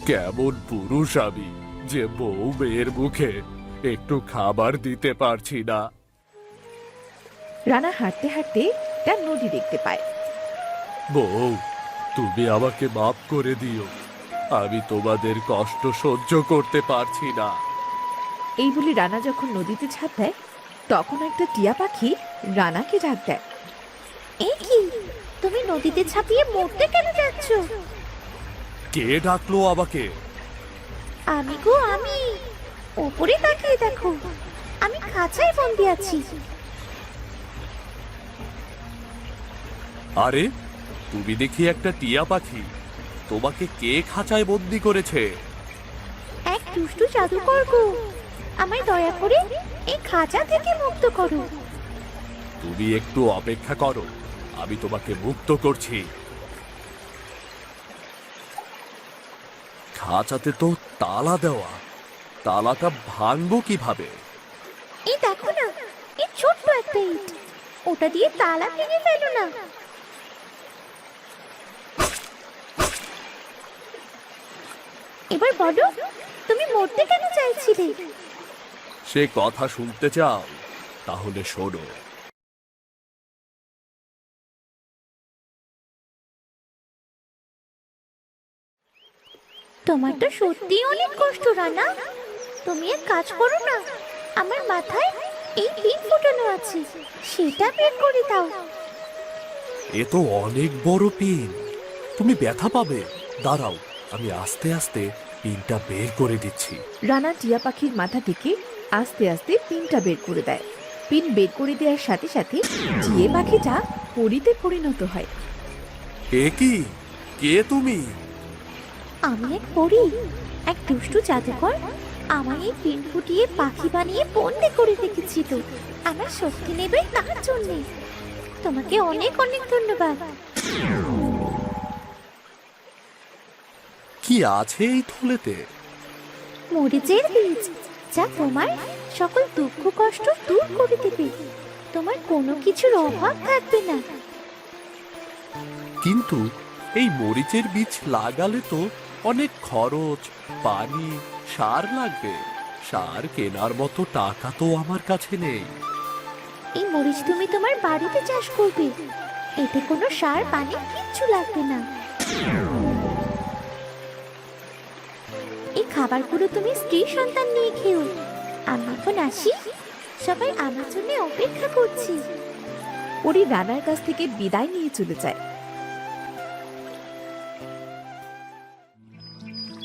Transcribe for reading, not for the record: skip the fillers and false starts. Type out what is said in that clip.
কেমন পুরুষ আমি যে বউ মেয়ের মুখে একটু খাবার দিতে পারছি না। রানা হাঁটতে হাঁটতে একটা নদী দেখতে পায়। বউ, তুমি আমাকে মাফ করে দিও, আমি তোমাদের কষ্ট সহ্য করতে পারছি না। এই বলে রানা যখন নদীতে ঝাঁপ দেয়, তখন একটা টিয়া পাখি রানাকে ডাক দেয়। এ কি, তুমি নদীতে ঝাঁপিয়ে মরতে কেন যাচ্ছ? কে ডাকলো আমাকে? আমি গো আমি, ওপরে তাকিয়ে দেখো, আমি খাঁচায় বন্দি আছি। আরে, তুমি দেখি একটা টিয়া পাখি, তোমাকে কে খাঁচায় বন্দি করেছে? এক দুষ্টু জাদুকর গো, আমায় দয়া করে এই খাঁচা থেকে মুক্ত করো। তুমি একটু অপেক্ষা করো, আমি তোমাকে মুক্ত করছি। খাঁচাতে তো তালা দেওয়া, তালাটা ভাঙবো কিভাবে? এই দেখো না, এই ছোট্ট একটা ইট, ওটা দিয়ে তালা ভেঙে ফেলো না। এবার বলো, তুমি মরতে কেন চাইছিলে? সে কথা শুনতে চাও? তাহলে শোনো। তোমার তো সত্যি অনেক কষ্ট রানা। তুমি এক কাজ করো না, আমার মাথায় এই পিন ফোটানো আছে, সেটা বের করে দাও। এ তো অনেক বড় পিন, তুমি ব্যথা পাবে। দাঁড়াও, আমি আস্তে আস্তে পিনটা বের করে দিচ্ছি। রানা টিয়া পাখির মাথা থেকে আস্তে আস্তে পিনটা বের করে দেয়। পিন বের করে দেওয়ার সাথে সাথে টিয়া পাখিটা পরিতে পরিণত হয়। এ কি, কে তুমি? আমি এক পরী, এক দুষ্টু জাদুকর আমায় এই পিন ফুটিয়ে পাখি বানিয়ে বন্দি করে রেখেছিল আমার শক্তি নেবে তার জন্যে। তোমাকে অনেক অনেক ধন্যবাদ। কি আছে এই থলেতে? মরিচের বীজ, যা তোমার সকল দুঃখ কষ্ট দূর করে দেবে। তোমার কোনো কিছুর অভাব থাকবে না। কিন্তু এই মরিচের বীজ লাগালে তো অনেক খরচ, পানি, সার লাগবে। সার কেনার মতো টাকা তো আমার কাছে নেই। এই মরিচ তুমি তোমার বাড়িতে চাষ করবে, এতে কোনো সার পানি কিচ্ছু লাগবে না। এই খাবারগুলো তুমি স্ত্রী সন্তান নিয়ে খেও। আমি এখন আসি, সবাই আমার জন্য অপেক্ষা করছি। পরি রানার কাছ থেকে বিদায় নিয়ে চলে যায়।